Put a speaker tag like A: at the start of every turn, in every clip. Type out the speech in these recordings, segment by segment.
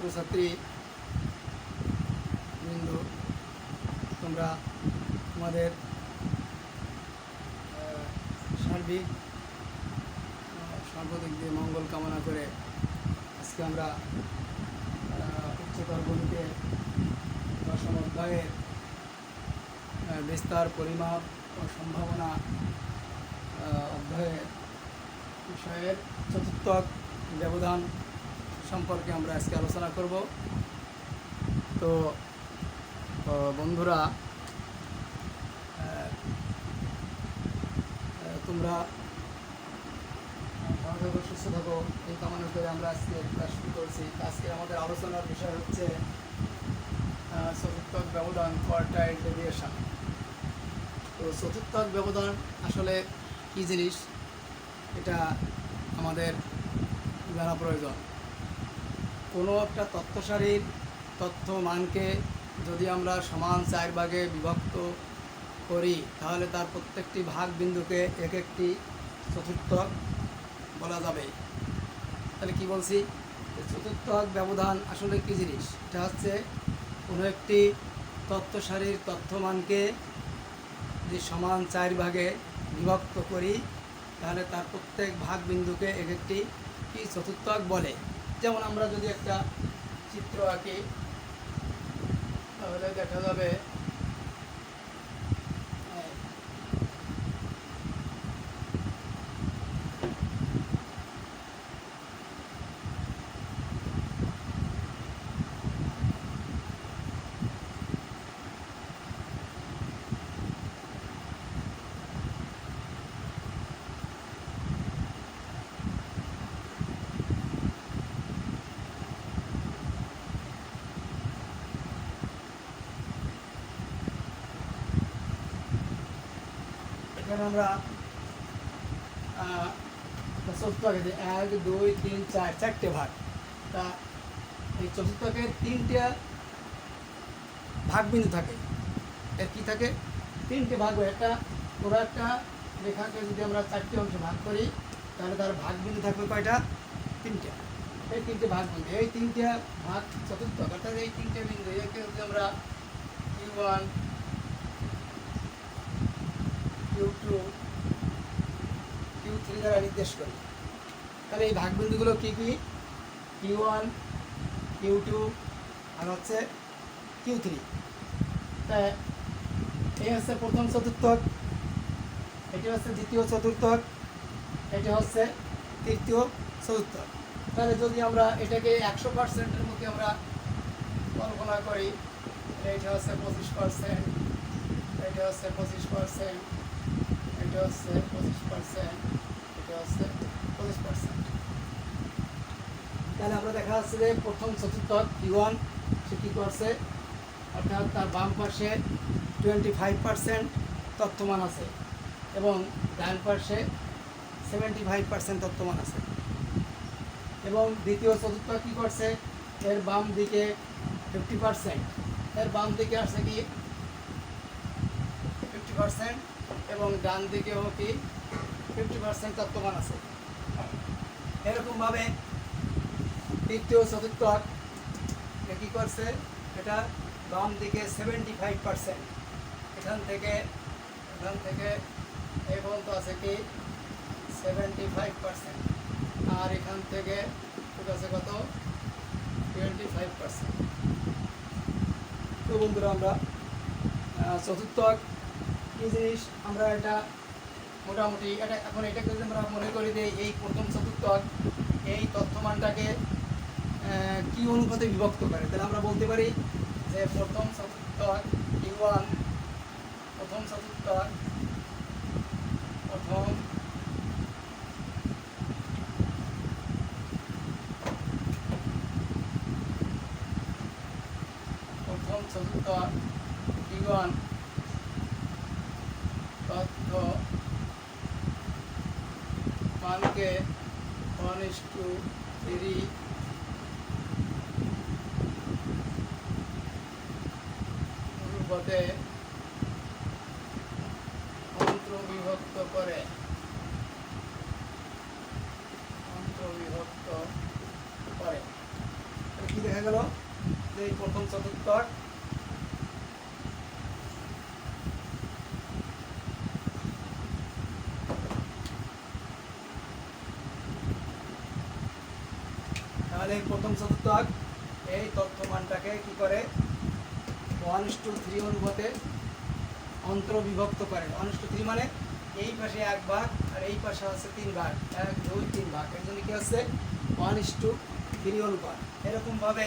A: ছাত্রছাত্রী বিন্দু, তোমরা তোমাদের সার্বিক সর্বদিক দিয়ে মঙ্গল কামনা করে আজকে আমরা উচ্চতর গণিতে দশম অধ্যায়ের বিস্তার, পরিমাপ ও সম্ভাবনা অধ্যায়ের বিষয়ের চতুর্থক ব্যবধান সম্পর্কে আমরা আজকে আলোচনা করব। তো বন্ধুরা, তোমরা ভালো থাকো, সুস্থ থাকো, এই কামনা করে আমরা আজকে ক্লাস শুরু করছি। আজকে আমাদের আলোচনার বিষয় হচ্ছে চতুর্থক ব্যবধান, কোয়ার্টাইল ডেভিয়েশন। তো চতুর্থক ব্যবধান আসলে কী জিনিস, এটা আমাদের জানা প্রয়োজন। কোনো একটা তথ্য সারির তথ্য মানকে যদি আমরা সমান 4 ভাগে বিভক্ত করি, তাহলে তার প্রত্যেকটি ভাগ বিন্দুকে এক একটি চতুর্থক বলা যাবে। তাহলে কি বলছি, চতুর্থক ব্যবধান আসলে কী জিনিস? এটা হচ্ছে কোনো একটি তথ্য সারির তথ্যমানকে যদি সমান 4 ভাগে বিভক্ত করি, তাহলে তার প্রত্যেক ভাগ বিন্দুকে এক একটি কি চতুর্থক বলে। যেমন আমরা যদি একটা চিত্র আঁকি, তাহলে দেখা যাবে এখানে আমরা চতুর্থকে 1 2 3 4 চারটে ভাগ। তা এই চতুর্থকের 3টে ভাগ বিন্দু থাকে। এর কী থাকে? 3টে ভাগ। একটা পুরো একটা রেখাকে যদি আমরা 4টে অংশে ভাগ করি, তাহলে তার ভাগ বিন্দু থাকবে কয়টা? 3টে। এই 3টে ভাগ বিন্দু, এই 3টে ভাগ চতুর্থক, অর্থাৎ এই 3টে বিন্দু একে যদি আমরা Q1 Q2 Q3 দ্বারা নির্দেশ করি, তাহলে এই ভাগবিন্দুগুলো কী কী? Q1 Q2 আর হচ্ছে Q3। তাই এই হচ্ছে প্রথম চতুর্থক, এটি হচ্ছে দ্বিতীয় চতুর্থক, এটি হচ্ছে তৃতীয় চতুর্থক। তাহলে যদি আমরা এটাকে 100%-এর মধ্যে আমরা কল্পনা করি, এটা হচ্ছে 25%, এটা হচ্ছে 25%, এটা হচ্ছে 25%, এটা হচ্ছে 25%। তাহলে আমরা দেখা যাচ্ছে যে প্রথম চতুর্থক Q1 সে কী করছে, অর্থাৎ তার বাম পাশে 25% তথ্যমান আছে এবং ডান পাশে 75% তথ্যমান আছে। এবং দ্বিতীয় চতুর্থক কী করছে, এর বাম দিকে 50%, এর বাম দিকে আসছে কি 50% এবং ডান দিকেও কি 50% তথ্যমান আছে। এরকমভাবে তৃতীয় চতুর্থক কী করছে, এটা বাম দিকে 75%, এখান থেকে এই পর্যন্ত আছে কি 75%, আর এখান থেকে আছে কত? 25%। তো বন্ধুরা, আমরা চতুর্থক কী জিনিস আমরা এটা মোটামুটি এটা এখন এটাকে যদি আমরা মনে করি যে এই প্রথম চতুর্থক এই তথ্যমানটাকে কি অনুপাতে বিভক্ত করে, তাহলে আমরা বলতে পারি যে প্রথম চতুর্থক Q1, প্রথম চতুর্থক Q1 তথ্য মানকে 1:3 অনুপাতে অন্তর্বিভক্ত করে, কি দেখা গেল? চতুর্থক তাহলে এই প্রথম চতুর্থক এই তথ্যমানটাকে কি করে 1:3 অনুপাতে অন্তর্বিভক্ত করে। 1:3 মানে এই পাশে 1 ভাগ আর এই পাশে আছে 3 ভাগ, 1 2 3 ভাগ, এর জন্য কি হচ্ছে 1:3 অনুপাত। এরকমভাবে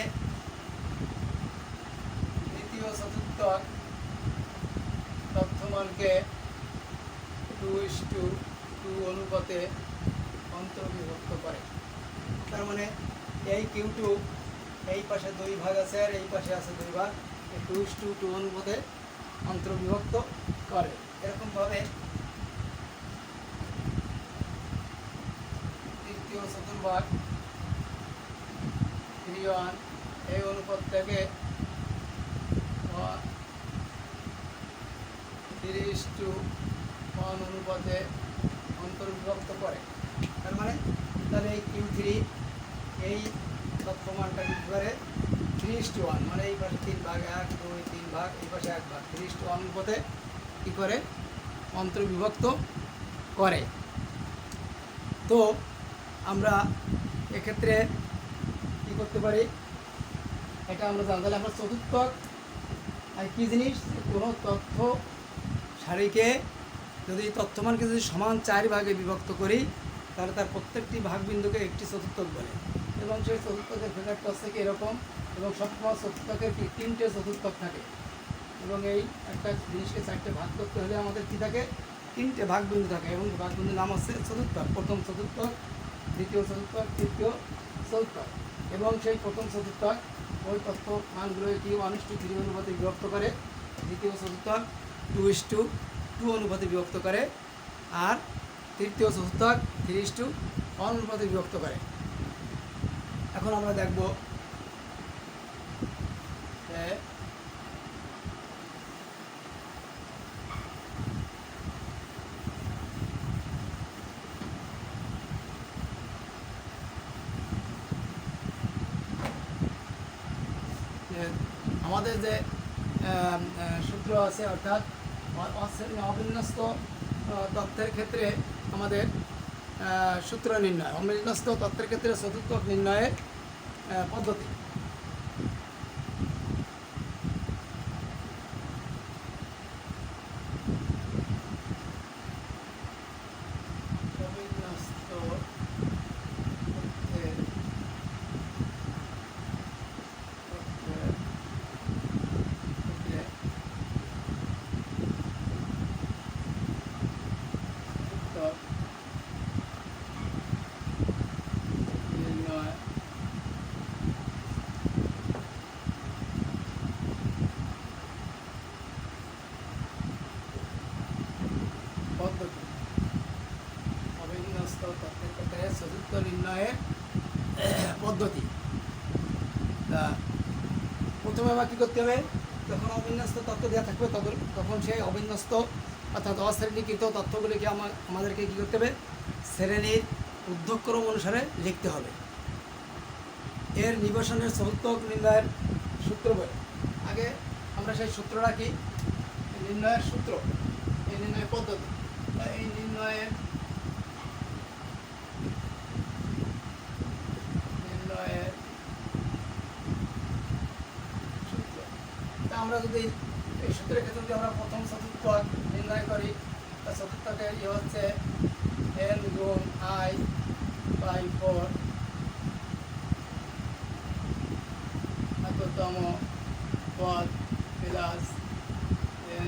A: দ্বিতীয় চতুর্থক তথ্যমানকে 2:2 অনুপাতে অন্তর্বিভক্ত করে। তার মানে এই Q2 এই পাশে 2 ভাগ আছে আর এই পাশে আছে 2 ভাগ, 2:2 অনুপাতে অন্তর্বিভক্ত করে। এরকমভাবে তৃতীয় চতুর্ভাগ 3:1 এই অনুপাতটাকে 3:1 অনুপাতে অন্তর্বিভক্ত করে। তার মানে তাহলে এই Q3 এই তথ্যমানটা কি করে 3:1 মানে এই পাশে 3 ভাগ, 1 2 3 ভাগ, এই পাশে 1 ভাগ, 3:1 অনুপাতে কি করে অন্তর্বিভক্ত করে। তো আমরা এক্ষেত্রে কি করতে পারি, এটা আমরা জানতে হলে আমরা চতুর্থক আর কি জিনিস, কোনো তথ্য সারিকে যদি তথ্যমানকে যদি সমান 4 ভাগে বিভক্ত করি তাহলে তার প্রত্যেকটি ভাগবিন্দুকে একটি চতুর্থক বলে। এবং সেই চতুর্থকের ফিগারটা হচ্ছে কি এরকম, এবং সবসময় চতুর্থকের কি 3টে চতুর্থক থাকে। এবং এই একটা জিনিসকে 4টে ভাগ করতে হলে আমাদের কী থাকে, 3টে ভাগবিন্দু থাকে। এবং ভাগবিন্দুর নাম হচ্ছে চতুর্থক। প্রথম চতুর্থক, দ্বিতীয় চতুর্থক, তৃতীয় চতুর্থক। এবং সেই প্রথম চতুর্থক ওই তথ্য মানগুলোকে কি 1:3 অনুপাতে বিভক্ত করে, দ্বিতীয় চতুর্থক 2:2 অনুপাতে বিভক্ত করে, আর তৃতীয় চতুর্থক 3:1 অনুপাতে বিভক্ত করে। এখন আমরা দেখব আমাদের যে সূত্র আছে, অর্থাৎ অবিন্যস্ত তথ্যের ক্ষেত্রে আমাদের সূত্র নির্ণয়, অবিন্যস্ত তথ্যের ক্ষেত্রে চতুর্থক নির্ণয়ের পদ্ধতি। পদ্ধতি অবিন্যস্ত তথ্যের ক্ষেত্রে চতুর্থ নির্ণয়ের পদ্ধতি। তা প্রথমে আমার কী করতে হবে, যখন অবিন্যস্ত তথ্য দেওয়া থাকবে তখন সেই অবিন্যস্ত অর্থাৎ অশ্রেণীকৃত তথ্যগুলিকে আমাদেরকে কী করতে হবে, শ্রেণীর ঊর্ধ্বক্রম অনুসারে লিখতে হবে। এর নিবেশনের চতুর্থক নির্ণয়ের সূত্র বই। আগে আমরা সেই সূত্রটা কি, নির্ণয়ের সূত্র, এই নির্ণয়ের পদ্ধতি, এই নির্ণয়ের সূত্র। তা আমরা যদি এই সূত্রের ক্ষেত্রে যদি আমরা প্রথম চতুর্থক নির্ণয় করি, তা চতুর্থকের ইয়ে হচ্ছে n গুণ i/4 তম পদ প্লাস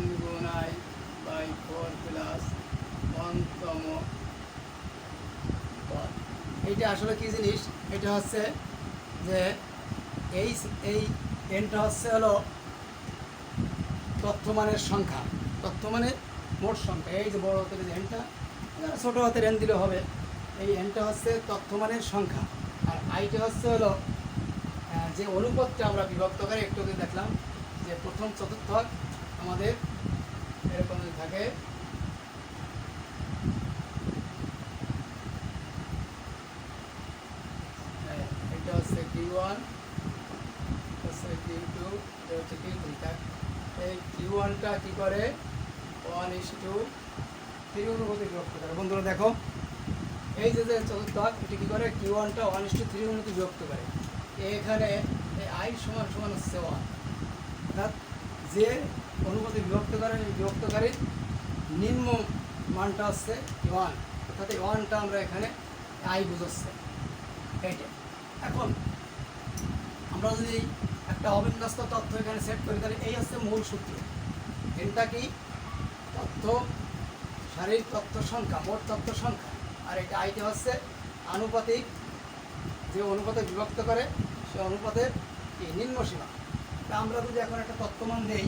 A: n গুণ i/4 প্লাস 1তম পদ। এইটা আসলে কি জিনিস, এটা হচ্ছে যে এই এনটা হচ্ছে হলো তথ্যমানের সংখ্যা, তথ্যমানের মোট সংখ্যা। এই যে বড় হাতের যে এনটা, ছোটো হাতের এন দিলে হবে। এই এনটা হচ্ছে তথ্যমানের সংখ্যা, আর আইটা হচ্ছে হলো যে অনুপাতটা আমরা বিভক্ত করে একটু আগে দেখলাম যে প্রথম চতুর্থক আমাদের এরকম থাকে, এটা হচ্ছে Q1, হচ্ছে Q2, এই কিউ ওয়ানটা কী করে 1:3 অনুপাতে বিভক্ত করে। বন্ধুরা দেখো, এই যে চতুর্থক এটি কী করে কিউ ওয়ানটা 1:3 অনুপাতে বিভক্ত করে। এখানে এই আই সমান সমান হচ্ছে 1, অর্থাৎ যে অনুপাতে বিভক্ত করে এই বিভক্তকারীর নিম্ন মানটা হচ্ছে 1, অর্থাৎ এই 1টা আমরা এখানে আই বুঝাচ্ছে এইটা। এখন আমরা যদি একটা অবিন্যস্ত তথ্য এখানে সেট করি তাহলে এই হচ্ছে মূল সূত্র। এটা কি তথ্য সারির তথ্য সংখ্যা, মোট তথ্য সংখ্যা, আর এটা আইটা হচ্ছে আনুপাতিক, যে অনুপাতে বিভক্ত করে সে অনুপাতের কি নিম্ন সীমা। তা আমরা যদি এখন একটা তথ্যমান দেই,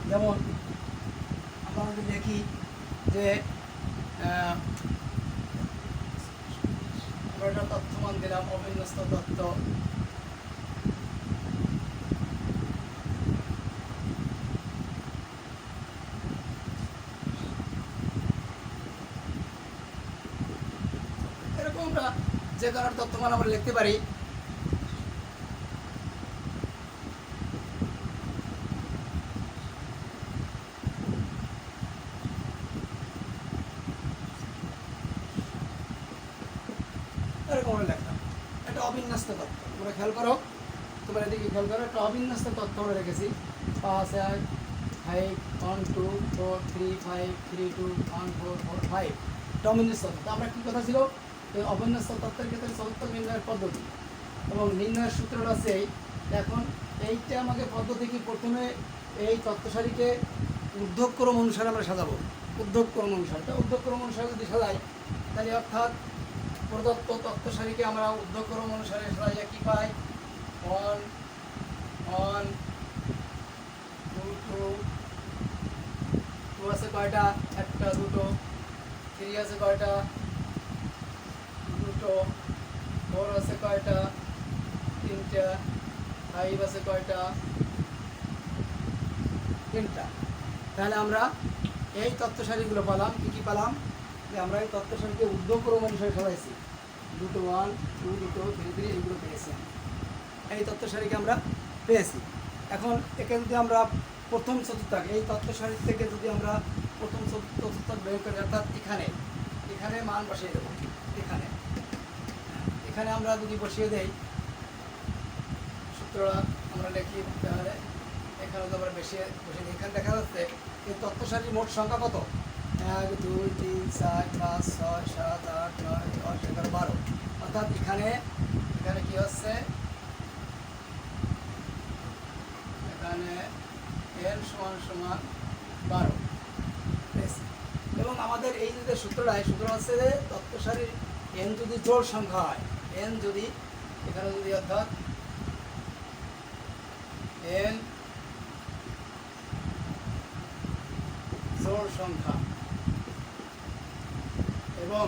A: যেমন আমরা যদি দেখি যে আমরা একটা তথ্যমান দিলাম অবিন্যস্ত তথ্য, এরকম আমরা যে কারোর তথ্যমান আমরা লিখতে পারি। এরকম আমরা লিখলাম একটা অবিন্যস্ত তথ্য। তোমরা খেয়াল করো, তোমরা এদিকে খেয়াল করো, একটা অবিন্যস্ত তথ্য আমরা রেখেছি 5 1 5 1 2 4 3 5 3 2 1 4 4 5, এটা অবিন্যস্ত তথ্য। আমরা কী কথা ছিল, এই অবিন্যস্ত তথ্যের ক্ষেত্রে চতুর্থ নির্ণয়ের পদ্ধতি এবং নির্ণয়ের সূত্রটা আছে এই। এখন এইটা আমাকে পদ্ধতি কি, প্রথমে এই তথ্য সারিকে ঊর্ধ্বক্রম অনুসারে আমরা সাজাবো, ঊর্ধ্বক্রম অনুসারে। তো ঊর্ধ্বক্রম অনুসারে যদি সাজাই তাহলে অর্থাৎ প্রদত্ত তথ্য সারিকে আমরা ঊর্ধ্বক্রম অনুসারে সাজাইয়া কী পাই, 1 1 2 2 2 আছে কয়টা, একটা দুটো, 3 আছে কয়টা, দুটো, 4 আছে কয়টা, তিনটা, 5 আছে কয়টা, তিনটা। তাহলে আমরা এই তথ্য সারিগুলো পেলাম, কী কী পেলাম, যে আমরা এই তথ্য সারিকে ঊর্ধ্বক্রম অনুসারে সাজাইছি, দুটো 1 2 দুটো 3 3 এইগুলো পেয়েছি। এই তথ্য সারিকে আমরা পেয়েছি। এখন একে যদি আমরা প্রথম চতুর্থাক, এই তথ্য সারি থেকে যদি আমরা প্রথম চতুর্থাক বের করি, অর্থাৎ এখানে এখানে মান বসিয়ে দেবো, এখানে এখানে আমরা যদি বসিয়ে দেই সূত্রটা আমরা লিখি, তাহলে এখানে তো আমরা বসিয়ে দিই। এখানে দেখা যাচ্ছে এই তথ্য সারির মোট সংখ্যা কত, 1 2 3 4 5 6 7 8 9 10 11 12, অর্থাৎ এখানে কি হচ্ছে, এখানে n সমান সমান 12। এবং আমাদের এই যে সূত্রটা, এই সূত্র হচ্ছে যে তথ্য সারির n যদি জোড় সংখ্যা হয়, n যদি এখানে যদি অর্থাৎ n জোড় সংখ্যা এবং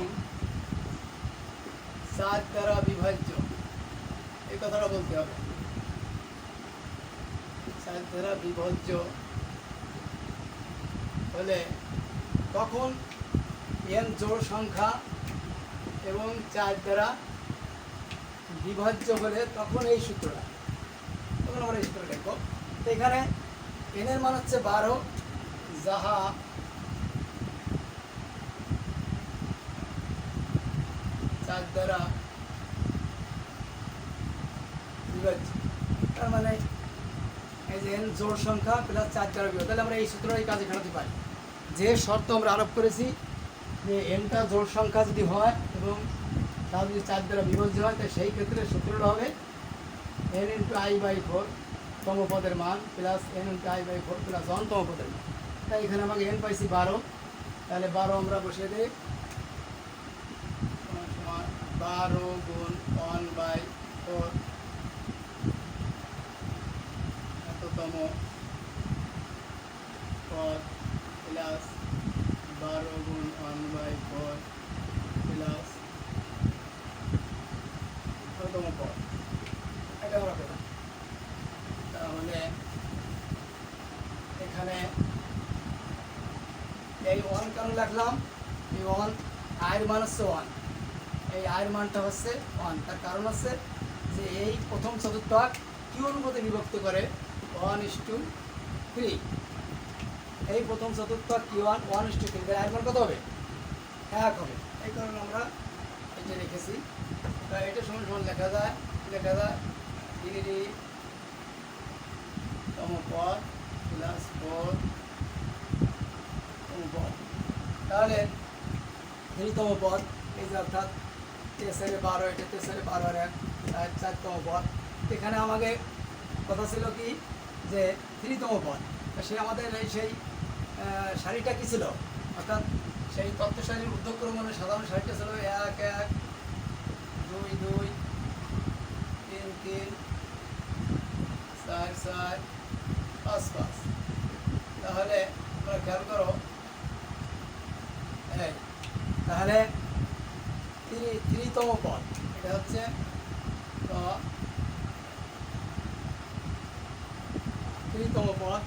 A: 7 দ্বারা বিভাজ্য, এই কথাটা বলতে হবে, 7 দ্বারা বিভাজ্য হলে তখন n জোড় সংখ্যা এবং 4 দ্বারা বিভাজ্য হলে তখন এই সূত্রটা, তখন আমরা এই সূত্রটা লিখব। তো এখানে n এর মান হচ্ছে 12, যাহা চার দ্বারা বিভাজ্য, তার মানে এই যে n জোড় সংখ্যা প্লাস 4 দ্বারা বিভাজ্য। তাহলে আমরা এই সূত্রটাই কাজে খাটাতে পারি। যে শর্ত আমরা আরোপ করেছি যে nটা জোড় সংখ্যা যদি হয় এবং তা যদি 4 দ্বারা বিভাজ্য হয়, তাই সেই ক্ষেত্রে সূত্রটা হবে n × i/4 তম পদের মান প্লাস n × i/4 প্লাস 1 তম পদের মান। তাই এখানে আমাকে n পাইছি 12, তাহলে 12 আমরা বসিয়ে দিই, 12 গুণ 1/4 এততম পদ প্লাস 12 গুণ 1/4 প্লাস এততম পদ, এটা আমরা পেলাম। তাহলে এখানে এই 1 কেন লাগলাম, এই 1 আয়ের মান হচ্ছে 1, এই আয়ের মানটা হচ্ছে 1, তার কারণ হচ্ছে যে এই প্রথম চতুর্থাক কি অনুপাতে বিভক্ত করে 1:3, এই প্রথম চতুর্থ Q1 1:3, তাহলে এর মান কত হবে? 1 হবে। এই কারণে আমরা এটা রেখেছি। তাই এটা সমান সমান লেখা যায় 3 তম পদ প্লাস 4 তম পদ। তাহলে 3 তম পদ এই যে অর্থাৎ 3 এটা 3 আর 1 4 তম পদ। এখানে আমাকে কথা ছিল কি যে 3 তম পদ, সে আমাদের এই সেই সারিটা কি ছিল, অর্থাৎ সেই তথ্য সারির ঊর্ধ্বক্রমণের সাধারণ সারিটা ছিল 1 1 2 2 3 3 4 4 5 5। তাহলে তোমরা খেয়াল করো, এই তাহলে 3 তম পদ এটা হচ্ছে 3 তম পদ।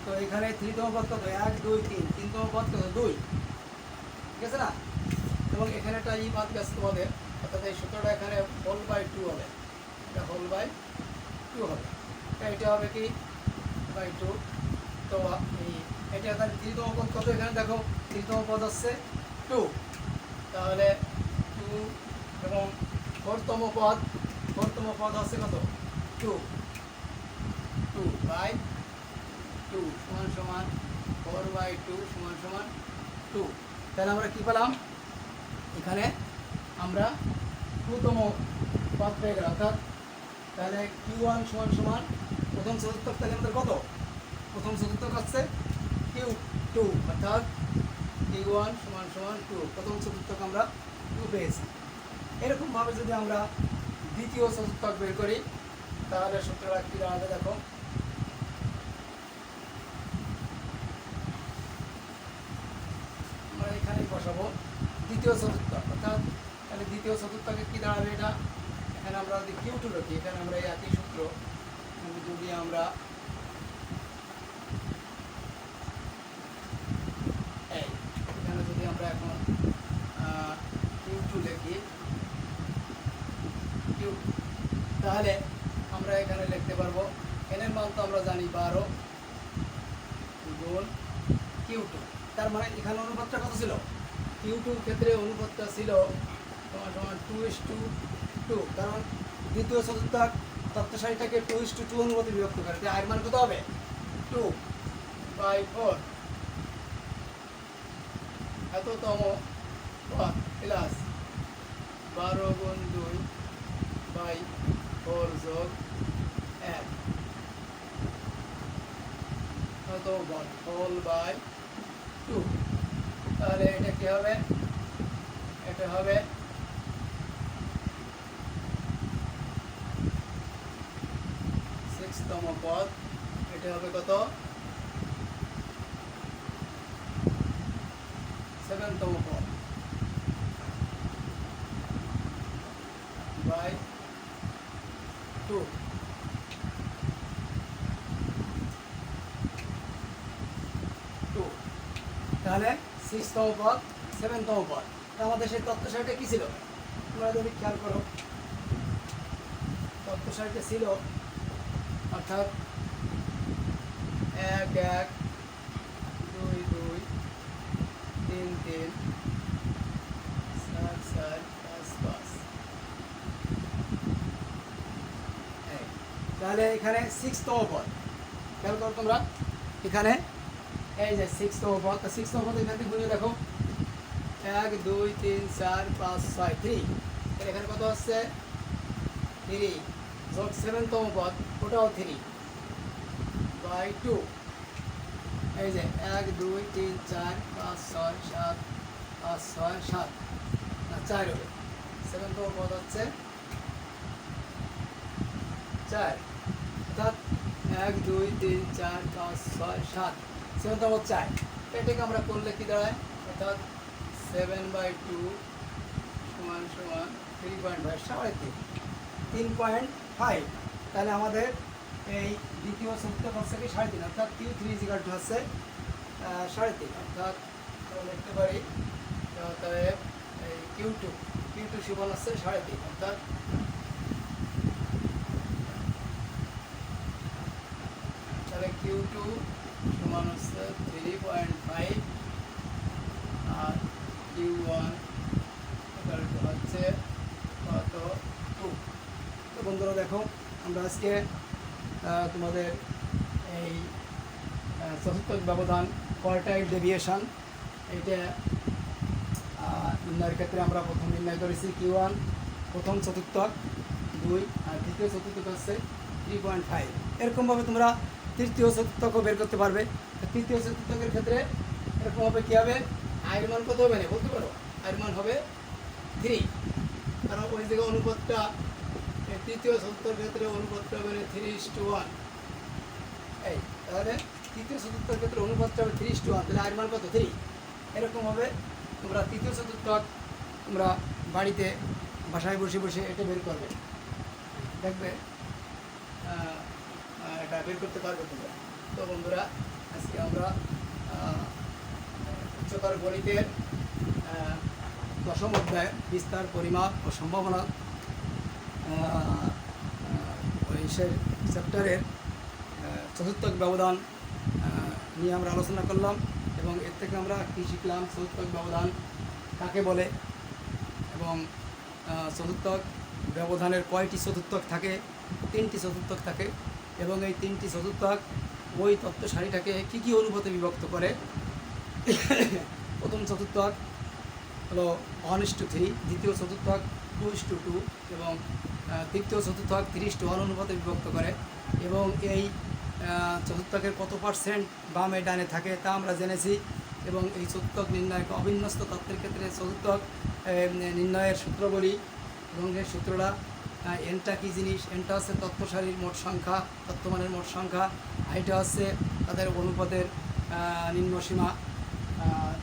A: তো এখানে 3 তম পদ কত? 1 2 3, 3 তম পদ কত? 2, ঠিক আছে না? এবং এখানে একটা ই বাদ গেছে তোমাদের, অর্থাৎ এই সূত্রটা এখানে হোল বাই 2 হবে, এটা হোল বাই 2 হবে। এটা হবে কি বাই 2। তো এই এটা তাহলে 3 তম পদ কত? এখানে দেখো 3 তম পদ হচ্ছে 2, তাহলে 2 এবং 4 তম পদ হচ্ছে কত? 2 বাই 2 সমান সমান 4 বাই 2 সমান সমান 2। তাহলে আমরা কি পেলাম? এখানে আমরা 2 তম পদ পেয়ে গেলাম। অর্থাৎ তাহলে Q1 সমান সমান প্রথম চতুর্থক, তাহলে আমাদের কত? প্রথম চতুর্থক হচ্ছে Q2, অর্থাৎ Q1 সমান সমান 2, প্রথম চতুর্থক আমরা 2 পেয়েছি। এরকমভাবে যদি আমরা দ্বিতীয় চতুর্থক বের করি তাহলে সূত্রটা কী দাঁড়াবে দেখো। আমরা এখানেই বসাবো দ্বিতীয় চতুর্থক, অর্থাৎ তাহলে দ্বিতীয় চতুর্থকে কী দাঁড়াবে? এটা এখানে আমরা যদি Q2 রাখি, এখানে আমরা এই একই সূত্র যদি আমরা এখানে যদি আমরা এখন Q2 লিখি, তাহলে আমরা এখানে লিখতে পারবো n এর মান তো আমরা জানি 12 গুণ Q2। তার মানে এখানে অনুপাতটা কত ছিল? Q2 ক্ষেত্রে অনুপাতটা ছিল সমান সমান 2:2, কারণ দ্বিতীয় চতুর্থক তথ্য সারিটাকে 2:2 অনুপাতে বিভক্ত করে। তাই এর মান কত হবে? 2/4 এততম পদ প্লাস 12 গুণ 2/4 যোগ 1 এততম পদ হোল বাই 2। তাহলে এটা কি হবে? এটা হবে 6 তম পদ। এটা হবে কত? 7 তম পদ বাই 2। তাহলে 6 তম পদ 7 তম পদ। আমাদের সেই তথ্য সারিটা কী ছিল? তোমরা যদি খেয়াল করো, তথ্য সারিটা ছিল অর্থাৎ 1 1 2 2 3 3 4 4 5 5। তাহলে এখানে 6 তম পদ খেয়াল করো তোমরা, এখানে এই যে 6 তম পদ, 6 তম পদ এখান থেকে গুণে দেখো 1 2 3 4 5 6 3। তাহলে এখানে কত হচ্ছে? 3 যোগ 7 তম পদ, ওটাও 3 বাই 2। এই যে 1 2 3 4 5 6 7 5 6 7 4 হবে। 7 তম পদ হচ্ছে 4, অর্থাৎ 1 2 3 4 5 6 7, 7 তম 4। এটাকে আমরা করলে কি দাঁড়ায়? অর্থাৎ 7/2 সমান সমান 3.5, 3.5। তাহলে আমাদের এই দ্বিতীয় চতুর্থ হচ্ছে কি 3.5, অর্থাৎ Q3 হচ্ছে 3.5, অর্থাৎ আমরা লিখতে পারি অতএব এই Q2 সমান হচ্ছে 3.5, অর্থাৎ তাহলে Q2 সমান সমান হচ্ছে 3.5 আর Q1 হচ্ছে কত 2। তো বন্ধুরা দেখো, আমরা আজকে তোমাদের এই চতুর্থ ব্যবধান কোয়ার্টাইল ডেভিয়েশন এইটা নির্ণয়ের ক্ষেত্রে আমরা প্রথম নির্ণয় করেছি Q1 প্রথম চতুর্থক 2 আর দ্বিতীয় চতুর্থক হচ্ছে 3.5। এরকমভাবে তোমরা তৃতীয় চতুর্থকও বের করতে পারবে। তৃতীয় চতুর্থকের ক্ষেত্রে এরকমভাবে কী হবে, আয়ের মান কত হবে না বলতে পারো, আয়ের মান হবে 3, কারণ ওই জায়গায় অনুপাতটা তৃতীয় চতুর্থের ক্ষেত্রে অনুপাতটা হবে 3:1। এই তাহলে তৃতীয় চতুর্থের ক্ষেত্রে অনুপাতটা হবে 3:1, তাহলে আয়ের মান কত 3। এরকমভাবে তোমরা তৃতীয় চতুর্থক তোমরা বাড়িতে বাসায় বসে বসে এটা বের করবে, দেখবে এটা বের করতে পারবে তোমরা। তো বন্ধুরা, আজকে আমরা উচ্চতর গণিতের দশম অধ্যায় বিস্তার, পরিমাপ ও সম্ভাবনা ওই চ্যাপ্টারের চতুর্থক ব্যবধান নিয়ে আমরা আলোচনা করলাম এবং এর থেকে আমরা কী শিখলাম, চতুর্থক ব্যবধান কাকে বলে এবং চতুর্থক ব্যবধানের কয়টি চতুর্থক থাকে, 3টি চতুর্থক থাকে এবং এই 3টি চতুর্থক ওই তত্ত্ব সারিটাকে কী কী অনুপাতে বিভক্ত করে। প্রথম চতুর্থক হলো 1:3, দ্বিতীয় চতুর্থক 2:2 এবং তৃতীয় চতুর্থক 3:1 অনুপাতে বিভক্ত করে এবং এই চতুর্থকের কত % বামে ডানে থাকে তা আমরা জেনেছি এবং এই চতুর্থক নির্ণয় অবিন্যস্ত তত্ত্বের ক্ষেত্রে চতুর্থক নির্ণয়ের সূত্র বলি এবং এই সূত্রটা এনটা কী জিনিস, এনটা হচ্ছে তত্ত্ব সারির মোট সংখ্যা, তত্ত্বমানের মোট সংখ্যা, আইটা হচ্ছে তাদের অনুপাতের নিম্নসীমা।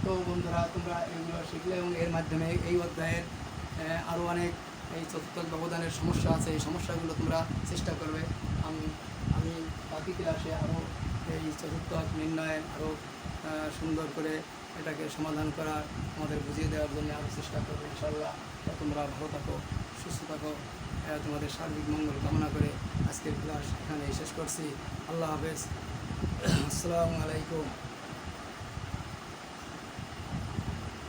A: তো বন্ধুরা, তোমরা এগুলো শিখলে এবং এর মাধ্যমে এই অধ্যায়ের আরও অনেক এই চতুর্থক ব্যবধানের সমস্যা আছে, এই সমস্যাগুলো তোমরা চেষ্টা করবে। আমি বাকি ক্লাসে আরও এই চতুর্থক নির্ণয়ের আরও সুন্দর করে এটাকে সমাধান করার, আমাদের বুঝিয়ে দেওয়ার জন্য আরও চেষ্টা করবে ইনশাআল্লাহ। তোমরা ভালো থাকো, সুস্থ থাকো, তোমাদের সার্বিক মঙ্গল কামনা করে আজকের ক্লাস এখানে শেষ করছি। আল্লাহ হাফেজ, আসসালামু আলাইকুম।